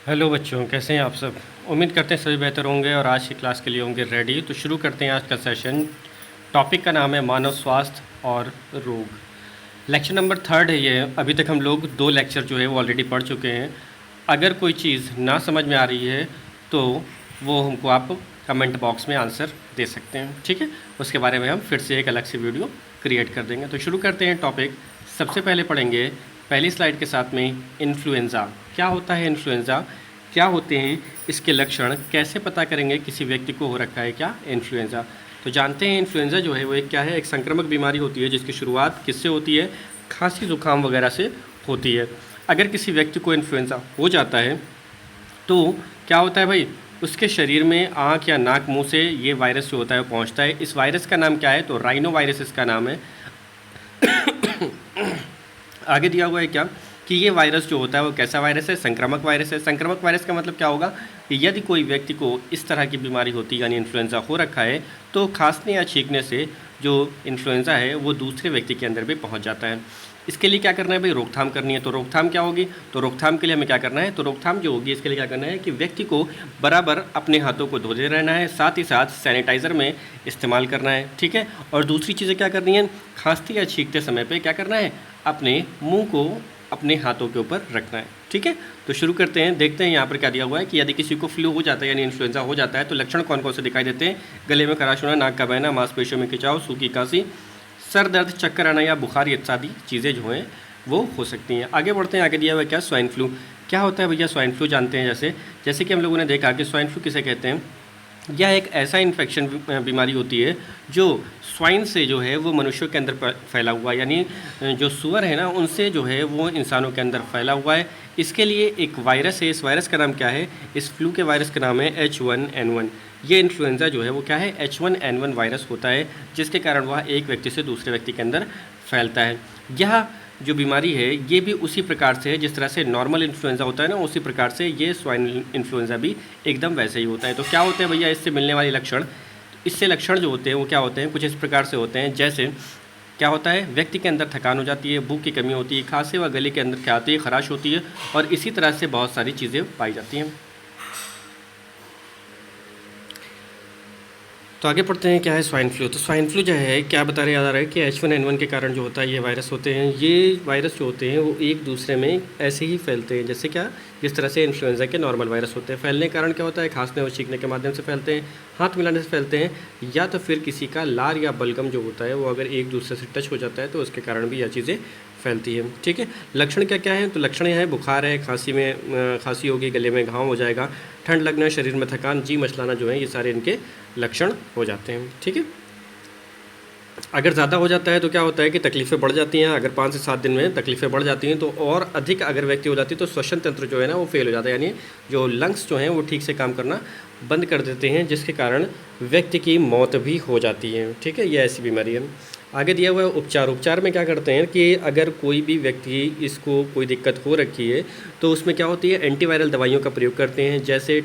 Hello बच्चों, कैसे हैं आप सब। उम्मीद करते हैं सभी बेहतर होंगे और आज की क्लास के लिए होंगे रेडी। तो शुरू करते हैं आज का सेशन। टॉपिक का नाम है मानव स्वास्थ्य और रोग। लेक्चर नंबर 3 है ये। अभी तक हम लोग 2 लेक्चर जो है वो ऑलरेडी पढ़ चुके हैं। अगर कोई चीज़ ना समझ में आ रही है तो वो हमको आप कमेंट बॉक्स में आंसर दे सकते हैं, ठीक है। उसके बारे में हम फिर से एक अलग से वीडियो क्रिएट कर देंगे। तो शुरू करते हैं टॉपिक। सबसे पहले पढ़ेंगे पहली स्लाइड के साथ में इन्फ्लुएंज़ा। क्या होता है इन्फ्लुएंज़ा, क्या होते हैं इसके लक्षण, कैसे पता करेंगे किसी व्यक्ति को हो रखा है क्या इन्फ्लुएंज़ा। तो जानते हैं इन्फ्लुएंज़ा जो है वो एक क्या है, एक संक्रामक बीमारी होती है जिसकी शुरुआत किससे होती है, खांसी जुकाम वगैरह से होती है। अगर किसी व्यक्ति को इन्फ्लुएंज़ा हो जाता है तो क्या होता है भाई, उसके शरीर में आँख या नाक मुंह से ये वायरस जो होता है वो पहुँचता है। इस वायरस का नाम क्या है, तो राइनो वायरस इसका नाम है। आगे दिया हुआ है क्या कि ये वायरस जो होता है वो कैसा वायरस है, संक्रामक वायरस है। संक्रामक वायरस का मतलब क्या होगा कि यदि कोई व्यक्ति को इस तरह की बीमारी होती है यानी इन्फ्लुएंज़ा हो रखा है तो खांसने या छींकने से जो इन्फ्लुएंज़ा है वो दूसरे व्यक्ति के अंदर भी पहुंच जाता है। इसके लिए क्या करना है भाई, रोकथाम करनी है। तो रोकथाम क्या होगी, तो रोकथाम के लिए हमें क्या करना है, तो रोकथाम जो होगी इसके लिए क्या करना है कि व्यक्ति को बराबर अपने हाथों को धोते रहना है, साथ ही साथ सैनिटाइज़र में इस्तेमाल करना है, ठीक है। और दूसरी चीज़ें क्या करनी है, खांसते या छींकते समय पे क्या करना है, अपने मुंह को अपने हाथों के ऊपर रखना है, ठीक है। तो शुरू करते हैं, देखते हैं यहाँ पर क्या दिया हुआ है कि यदि किसी को फ्लू हो जाता है यानी इन्फ्लुएंज़ा हो जाता है तो लक्षण कौन कौन से दिखाई देते हैं। गले में खराश होना, नाक का बहना, मांसपेशियों में खिंचाव, सूखी खांसी, सर दर्द, चक्कर आना या बुखार इत्यादि चीज़ें जो हैं वो हो सकती हैं। आगे बढ़ते हैं, आगे दिया हुआ है क्या, स्वाइन फ्लू। क्या होता है भैया स्वाइन फ्लू, जानते हैं। जैसे जैसे कि हम लोगों ने देखा कि स्वाइन फ्लू किसे कहते हैं, यह एक ऐसा इन्फेक्शन बीमारी होती है जो स्वाइन से जो है वो मनुष्यों के अंदर फैला हुआ है, यानी जो सूअर है ना उनसे जो है वो इंसानों के अंदर फैला हुआ है। इसके लिए एक वायरस है, इस वायरस का नाम क्या है, इस फ्लू के वायरस का नाम है H1N1। ये इन्फ्लुएंज़ा जो है वो क्या है, H1N1 वायरस होता है जिसके कारण वह एक व्यक्ति से दूसरे व्यक्ति के अंदर फैलता है। यह जो बीमारी है ये भी उसी प्रकार से है जिस तरह से नॉर्मल इन्फ्लुएंज़ा होता है ना, उसी प्रकार से ये स्वाइन इन्फ्लुएंज़ा भी एकदम वैसे ही होता है। तो क्या होते हैं भैया इससे मिलने वाले लक्षण, इससे लक्षण जो होते हैं वो क्या होते हैं, कुछ इस प्रकार से होते हैं। जैसे क्या होता है, व्यक्ति के अंदर थकान हो जाती है, भूख की कमी होती है, खांसी व गले के अंदर क्या आती है, खराश होती है, और इसी तरह से बहुत सारी चीज़ें पाई जाती हैं। तो आगे पढ़ते हैं क्या है स्वाइन फ्लू। तो स्वाइन फ्लू जो है क्या बता रहे जा रहा है कि H1N1 के कारण जो होता है ये वायरस होते हैं, ये वायरस जो होते हैं वो एक दूसरे में ऐसे ही फैलते हैं जैसे क्या, जिस तरह से इन्फ्लुएंजा के नॉर्मल वायरस होते हैं। फैलने के कारण क्या होता है, खांसने और छींकने के माध्यम से फैलते हैं, हाथ मिलाने से फैलते हैं, या तो फिर किसी का लार या बलगम जो होता है वो अगर एक दूसरे से टच हो जाता है तो उसके कारण भी यह चीज़ें फैलती है, ठीक है। लक्षण क्या क्या है, तो लक्षण यह है बुखार है, खांसी में खांसी होगी, गले में घाव हो जाएगा, ठंड लगना, शरीर में थकान, जी मचलाना जो है ये सारे इनके लक्षण हो जाते हैं, ठीक है। अगर ज़्यादा हो जाता है तो क्या होता है कि तकलीफ़ें बढ़ जाती हैं। अगर 5 से 7 दिन में तकलीफ़ें बढ़ जाती हैं तो और अधिक अगर व्यक्ति हो जाती है तो श्वसन तंत्र जो है ना वो फेल हो जाता है, यानी जो लंग्स जो हैं वो ठीक से काम करना बंद कर देते हैं जिसके कारण व्यक्ति की मौत भी हो जाती है, ठीक है। ये ऐसी बीमारी है। आगे दिया हुआ है उपचार। उपचार में क्या करते हैं कि अगर कोई भी व्यक्ति इसको कोई दिक्कत हो रखी है तो उसमें क्या होती है, एंटीवायरल दवाइयों का प्रयोग करते हैं, जैसे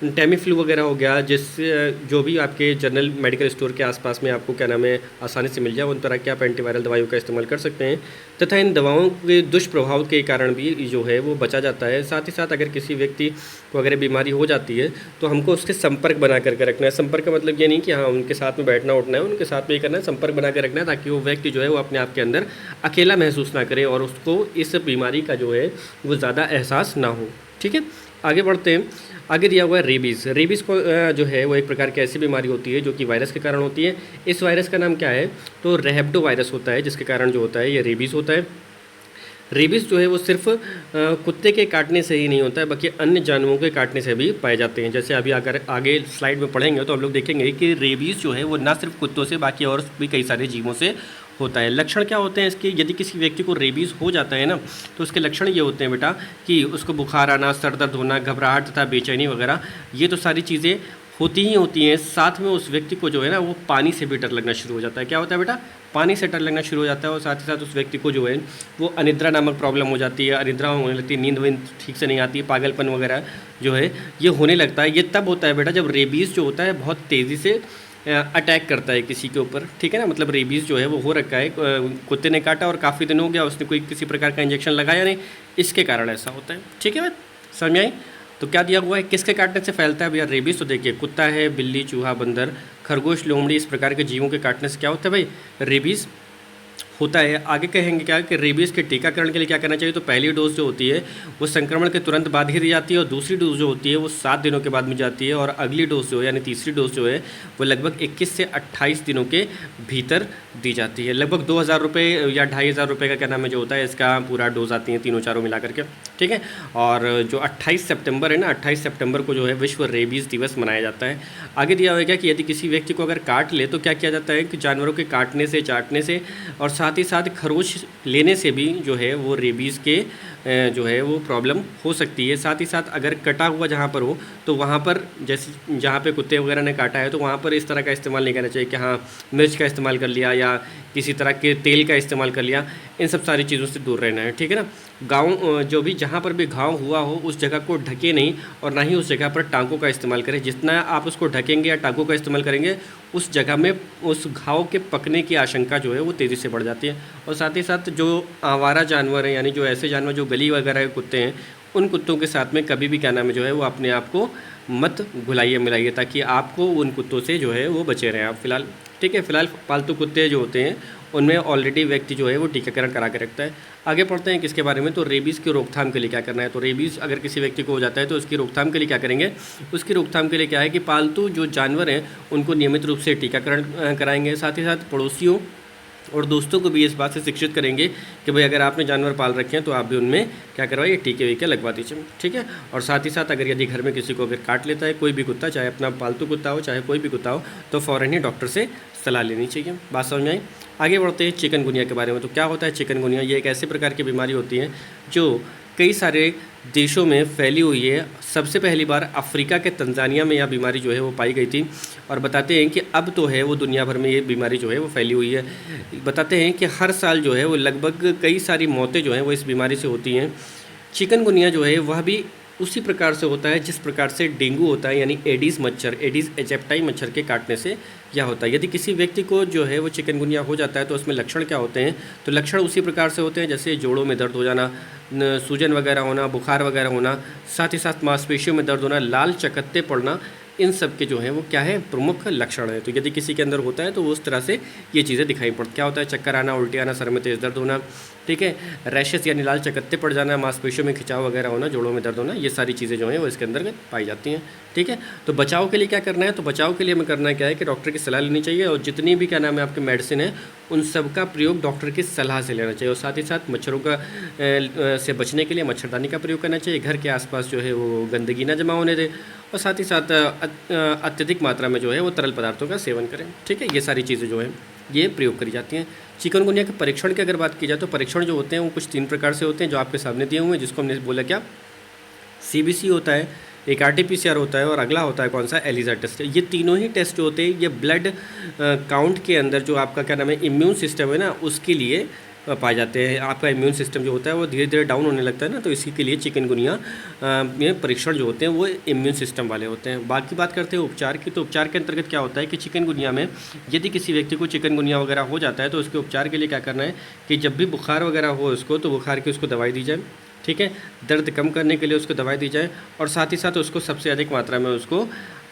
टेमीफ्लू वगैरह हो गया, जिससे जो भी आपके जनरल मेडिकल स्टोर के आसपास में आपको क्या नाम है आसानी से मिल जाए, उन तरह के आप एंटीवायरल दवाइयों का इस्तेमाल कर सकते हैं, तथा इन दवाओं के दुष्प्रभाव के कारण भी जो है वो बचा जाता है। साथ ही साथ अगर किसी व्यक्ति को अगर बीमारी हो जाती है तो हमको उसके संपर्क बना करके रखना है। संपर्क का मतलब ये नहीं कि हाँ उनके साथ में बैठना उठना है, उनके साथ में ये करना है, संपर्क बना के रखना है ताकि वो व्यक्ति जो है वो अपने आप के अंदर अकेला महसूस ना करे और उसको इस बीमारी का जो है वो ज़्यादा एहसास ना हो, ठीक है। आगे बढ़ते हैं, आगे दिया हुआ है रेबीज़। रेबीज़ को जो है वो एक प्रकार की ऐसी बीमारी होती है जो कि वायरस के कारण होती है। इस वायरस का नाम क्या है, तो रैबिडो वायरस होता है जिसके कारण जो होता है ये रेबीज़ होता है। रेबीज़ जो है वो सिर्फ कुत्ते के काटने से ही नहीं होता है बल्कि अन्य जानवरों के काटने से भी पाए जाते हैं। जैसे अभी अगर आगे स्लाइड में पढ़ेंगे तो हम लोग देखेंगे कि रेबीज़ जो है वो ना सिर्फ कुत्तों से बाकी और भी कई सारे जीवों से होता है। लक्षण क्या होते हैं इसके, यदि किसी व्यक्ति को रेबीज़ हो जाता है ना तो उसके लक्षण ये होते हैं बेटा कि उसको बुखार आना, सर दर्द होना, घबराहट तथा बेचैनी वगैरह, ये तो सारी चीज़ें होती ही होती हैं। साथ में उस व्यक्ति को जो है ना वो पानी से भी डर लगना शुरू हो जाता है। क्या होता है बेटा, पानी से डर लगना शुरू हो जाता है। और साथ ही साथ उस व्यक्ति को जो है वो अनिद्रा नामक प्रॉब्लम हो जाती है, अनिद्रा होने लगती है, नींद वींद ठीक से नहीं आती, पागलपन वगैरह जो है ये होने लगता है। ये तब होता है बेटा जब रेबीज़ जो होता है बहुत तेज़ी से अटैक करता है किसी के ऊपर, ठीक है ना। मतलब रेबीज़ जो है वो हो रखा है, कुत्ते ने काटा और काफ़ी दिन हो गया, उसने कोई किसी प्रकार का इंजेक्शन लगाया नहीं, इसके कारण ऐसा होता है, ठीक है। समझ में आई? तो क्या दिया हुआ है, किसके काटने से फैलता है भैया? रेबीज। तो देखिए कुत्ता है, बिल्ली, चूहा, बंदर, खरगोश, लोमड़ी, इस प्रकार के जीवों के काटने से क्या होता है भाई? रेबीज होता है। आगे कहेंगे क्या कि रेबीज़ के टीकाकरण के लिए क्या करना चाहिए? तो पहली डोज जो होती है वो संक्रमण के तुरंत बाद ही दी जाती है और दूसरी डोज जो होती है वो 7 दिनों के बाद मिल जाती है और अगली डोज जो है यानी तीसरी डोज जो है वो लगभग 21 से 28 दिनों के भीतर दी जाती है। लगभग 2000 रुपये या 2500 रुपये का क्या नाम है जो होता है इसका पूरा डोज आती है तीनों चारों मिला करके, ठीक है। और जो 28 सितंबर है ना, 28 सितंबर को जो है विश्व रेबीज़ दिवस मनाया जाता है। आगे दिया हुआ है क्या कि यदि किसी व्यक्ति को अगर काट ले तो क्या किया जाता है कि जानवरों के काटने से, चाटने से और साथ ही साथ खरोच लेने से भी जो है वो रेबीज़ के जो है वो प्रॉब्लम हो सकती है। साथ ही साथ अगर कटा हुआ जहाँ पर हो तो वहाँ पर जैसे जहाँ पे कुत्ते वगैरह ने काटा है तो वहाँ पर इस तरह का इस्तेमाल नहीं करना चाहिए कि हाँ मिर्च का इस्तेमाल कर लिया या किसी तरह के तेल का इस्तेमाल कर लिया। इन सब सारी चीज़ों से दूर रहना है, ठीक है ना। गाँव जो भी जहाँ पर भी घाव हुआ हो उस जगह को ढके नहीं और ना ही उस जगह पर टाँकों का इस्तेमाल करें। जितना आप उसको ढकेंगे या टाँकों का इस्तेमाल करेंगे उस जगह में उस घाव के पकने की आशंका जो है वो तेज़ी से बढ़ जाती है। और साथ ही साथ जो आवारा जानवर हैं यानी जो ऐसे जानवर जो गली वगैरह के कुत्ते हैं उन कुत्तों के साथ में कभी भी क्या नाम है जो है वो अपने आप को मत घुलाइए मिलाइए ताकि आपको उन कुत्तों से जो है वो बचे रहें आप फिलहाल, ठीक है। फिलहाल पालतू कुत्ते जो होते हैं उनमें ऑलरेडी व्यक्ति जो है वो टीकाकरण करा के रखता है। आगे पढ़ते हैं किसके बारे में, तो रेबीज़ की रोकथाम के लिए क्या करना है। तो रेबीज़ अगर किसी व्यक्ति को हो जाता है तो उसकी रोकथाम के लिए क्या करेंगे? उसकी रोकथाम के लिए क्या है कि पालतू जो जानवर हैं उनको नियमित रूप से टीकाकरण कराएंगे। साथ ही साथ पड़ोसियों और दोस्तों को भी इस बात से शिक्षित करेंगे कि भाई अगर आपने जानवर पाल रखे हैं तो आप भी उनमें क्या करवाइए, टीके वीके लगवा दीजिए, ठीक है। और साथ ही साथ अगर यदि घर में किसी को अगर काट लेता है कोई भी कुत्ता, चाहे अपना पालतू कुत्ता हो चाहे कोई भी कुत्ता हो, तो फ़ौरन ही डॉक्टर से सलाह लेनी चाहिए। बात समझ में आई? आगे बढ़ते हैं चिकनगुनिया के बारे में। तो क्या होता है चिकनगुनिया? ये एक ऐसे प्रकार की बीमारी होती है जो कई सारे देशों में फैली हुई है। सबसे पहली बार अफ्रीका के तंजानिया में यह बीमारी जो है वो पाई गई थी और बताते हैं कि अब तो है वो दुनिया भर में ये बीमारी जो है वो फैली हुई है। बताते हैं कि हर साल जो है वो लगभग कई सारी मौतें जो हैं वो इस बीमारी से होती हैं। चिकनगुनिया जो है वह भी उसी प्रकार से होता है जिस प्रकार से डेंगू होता है यानी एडीज़ मच्छर, एडीज़ एजिप्टाई मच्छर के काटने से क्या होता है। यदि किसी व्यक्ति को जो है वो चिकनगुनिया हो जाता है तो उसमें लक्षण क्या होते हैं? तो लक्षण उसी प्रकार से होते हैं जैसे जोड़ों में दर्द हो जाना, सूजन वगैरह होना, बुखार वगैरह होना, साथ ही साथ मांसपेशियों में दर्द होना, लाल चकत्ते पड़ना, इन सब के जो हैं वो क्या है, प्रमुख लक्षण है। तो यदि किसी के अंदर होता है तो उस तरह से ये चीज़ें दिखाई पड़ती। क्या होता है? चक्कर आना, उल्टी आना, सर में तेज़ दर्द होना, ठीक है, रैशेस यानी लाल चकत्ते पड़ जाना, मांसपेशियों में खिंचाव वगैरह होना, जोड़ों में दर्द होना, ये सारी चीज़ें जो हैं वो इसके अंदर पाई जाती हैं, ठीक है। तो बचाव के लिए क्या करना है? तो बचाव के लिए हमें करना क्या है कि डॉक्टर की सलाह लेनी चाहिए और जितनी भी क्या नाम है आपके मेडिसिन है उन सब का प्रयोग डॉक्टर की सलाह से लेना चाहिए। और साथ ही साथ मच्छरों का से बचने के लिए मच्छरदानी का प्रयोग करना चाहिए। घर के आसपास जो है वो गंदगी ना जमा होने दें और साथ ही साथ अत्यधिक मात्रा में जो है वो तरल पदार्थों का सेवन करें, ठीक है। ये सारी चीज़ें जो हैं ये प्रयोग करी जाती हैं। चिकनगुनिया के परीक्षण की अगर बात की जाए तो परीक्षण जो होते हैं वो कुछ 3 प्रकार से होते हैं जो आपके सामने दिए हुए हैं, जिसको हमने बोला क्या, सीबीसी होता है, एक आरटीपीसीआर होता है और अगला होता है कौन सा, एलिसा टेस्ट। ये तीनों ही टेस्ट जो होते हैं ये ब्लड काउंट के अंदर जो आपका क्या नाम है इम्यून सिस्टम है ना उसके लिए पाए जाते हैं। आपका इम्यून सिस्टम जो होता है वो धीरे धीरे डाउन होने लगता है ना, तो इसी के लिए चिकनगुनिया में परीक्षण जो होते हैं वो इम्यून सिस्टम वाले होते हैं। बाकी बात करते हैं उपचार की, तो उपचार के अंतर्गत क्या होता है कि चिकनगुनिया में यदि किसी व्यक्ति को चिकनगुनिया वगैरह हो जाता है तो उसके उपचार के लिए क्या करना है कि जब भी बुखार वगैरह हो उसको तो बुखार की उसको दवाई दी जाए, ठीक है, दर्द कम करने के लिए उसको दवाई दी जाए और साथ ही साथ उसको सबसे अधिक मात्रा में उसको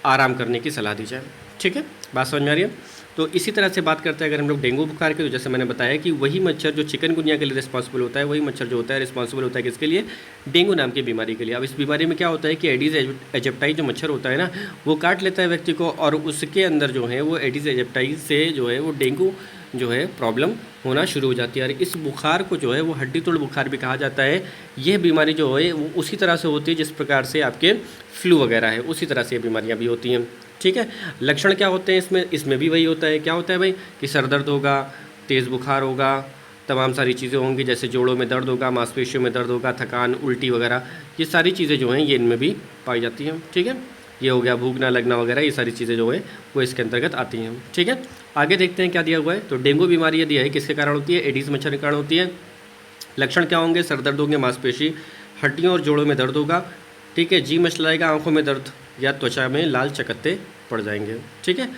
आराम करने की सलाह दी जाए, ठीक है। बात समझ में आ रही है? तो इसी तरह से बात करते हैं अगर हम लोग डेंगू बुखार के, तो जैसे मैंने बताया कि वही मच्छर जो चिकनगुनिया के लिए रिस्पॉन्सिबल होता है वही मच्छर जो होता है रिस्पॉन्सिबल होता है किसके लिए, डेंगू नाम की बीमारी के लिए। अब इस बीमारी में क्या होता है कि एडीज़ एजिप्टाई जो मच्छर होता है ना वो काट लेता है व्यक्ति को और उसके अंदर जो है वो एडीज़ एजिप्टाई से जो है वो डेंगू जो है प्रॉब्लम होना शुरू हो जाती है। और इस बुखार को जो है वो हड्डी तोड़ बुखार भी कहा जाता है। यह बीमारी जो है वो उसी तरह से होती है जिस प्रकार से आपके फ्लू वगैरह है, उसी तरह से ये बीमारियाँ भी होती हैं, ठीक है। लक्षण क्या होते हैं इसमें भी वही होता है। क्या होता है भाई कि सर दर्द होगा, तेज़ बुखार होगा, तमाम सारी चीज़ें होंगी जैसे जोड़ों में दर्द होगा, मांसपेशियों में दर्द होगा, थकान, उल्टी वगैरह, ये सारी चीज़ें जो हैं ये इनमें भी पाई जाती हैं, ठीक है। ये हो गया भूख ना लगना वगैरह, ये सारी चीज़ें जो है वो इसके अंतर्गत आती हैं, ठीक है। आगे देखते हैं क्या दिया हुआ है। तो डेंगू बीमारी यदि है किसके कारण होती है, एडीज़ मच्छर के कारण होती है। लक्षण क्या होंगे, सर दर्द होंगे, मांसपेशी, हड्डियों और जोड़ों में दर्द होगा, ठीक है, जी मचलाएगा, आंखों में दर्द या त्वचा में लाल चकत्ते पड़ जाएंगे, ठीक है।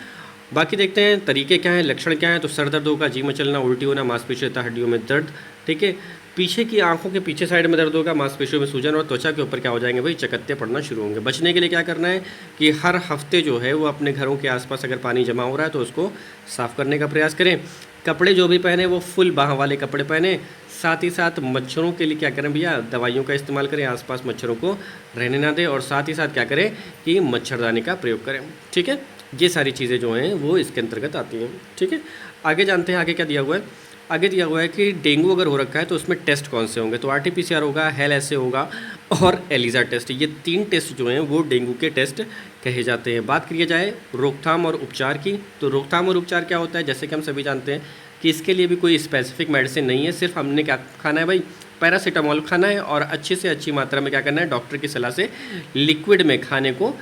बाकी देखते हैं तरीके क्या हैं, लक्षण क्या हैं। तो सर दर्द होगा, जी मचलना, उल्टी होना, मांसपेशी तथा हड्डियों में दर्द, ठीक है, पीछे की आंखों के पीछे साइड में दर्द होगा, मांसपेशियों में सूजन और त्वचा के ऊपर क्या हो जाएंगे भाई, चकत्ते पड़ना शुरू होंगे। बचने के लिए क्या करना है कि हर हफ्ते जो है वो अपने घरों के आसपास अगर पानी जमा हो रहा है तो उसको साफ़ करने का प्रयास करें। कपड़े जो भी पहने वो फुल बाह वाले कपड़े पहने। साथ ही साथ मच्छरों के लिए क्या करें भैया, दवाइयों का इस्तेमाल करें, आसपास मच्छरों को रहने ना दें। और साथ ही साथ क्या करें कि मच्छरदानी का प्रयोग करें। ठीक है, ये सारी चीज़ें जो हैं वो इसके अंतर्गत आती हैं। ठीक है, आगे जानते हैं आगे क्या दिया हुआ है। आगे दिया हुआ है कि डेंगू अगर हो रखा है तो उसमें टेस्ट कौन से होंगे, तो RT-PCR होगा, हेल एसे होगा और एलिजा टेस्ट। ये 3 टेस्ट जो हैं वो डेंगू के टेस्ट कहे जाते हैं। बात करिए जाए रोकथाम और उपचार की, तो रोकथाम और उपचार क्या होता है, जैसे कि हम सभी जानते हैं कि इसके लिए भी कोई स्पेसिफिक मेडिसिन नहीं है। सिर्फ हमने क्या खाना है भाई, पैरासीटामोल खाना है और अच्छी से अच्छी मात्रा में क्या करना है, डॉक्टर की सलाह से लिक्विड में खाने को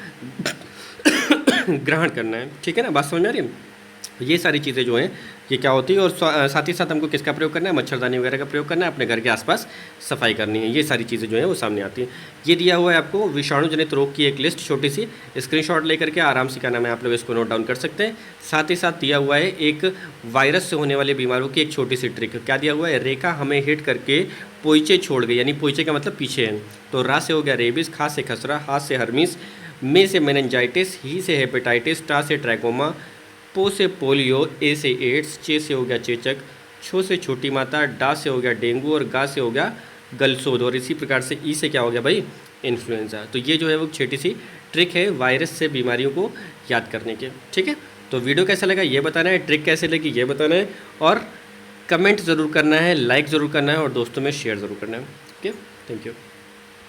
ग्रहण करना है। ठीक है ना, बात समझ में आ रही है। ये सारी चीज़ें जो हैं ये क्या होती है, और साथ ही साथ हमको किसका प्रयोग करना है, मच्छरदानी वगैरह का प्रयोग करना है, अपने घर के आसपास सफाई करनी है। ये सारी चीज़ें जो हैं वो सामने आती हैं। ये दिया हुआ है आपको विषाणु जनित रोग की एक लिस्ट, छोटी सी स्क्रीनशॉट लेकर के आराम से क्या नाम है आप लोग इसको नोट डाउन कर सकते हैं। साथ ही साथ दिया हुआ है एक वायरस से होने वाली बीमारियों की एक छोटी सी ट्रिक। क्या दिया हुआ है, रेखा हमें हिट करके पोइचे छोड़ गई, यानी पोइचे का मतलब पीछे है। तो रा से हो गया रेबिस, खा से खसरा, हाथ से हर्मीस, में से मेनिंजाइटिस, ही से हेपेटाइटिस, टा से ट्रैकोमा, पो से पोलियो, ए से एड्स, चे से हो गया चेचक, छो से छोटी माता, डा से हो गया डेंगू और गा से हो गया गलसोद, और इसी प्रकार से ई से क्या हो गया भाई, इन्फ्लुएंजा। तो ये जो है वो छोटी सी ट्रिक है वायरस से बीमारियों को याद करने के। ठीक है, तो वीडियो कैसा लगा ये बताना है, ट्रिक कैसे लगी ये बताना है, और कमेंट ज़रूर करना है, लाइक ज़रूर करना है और दोस्तों में शेयर ज़रूर करना है। Okay, thank you.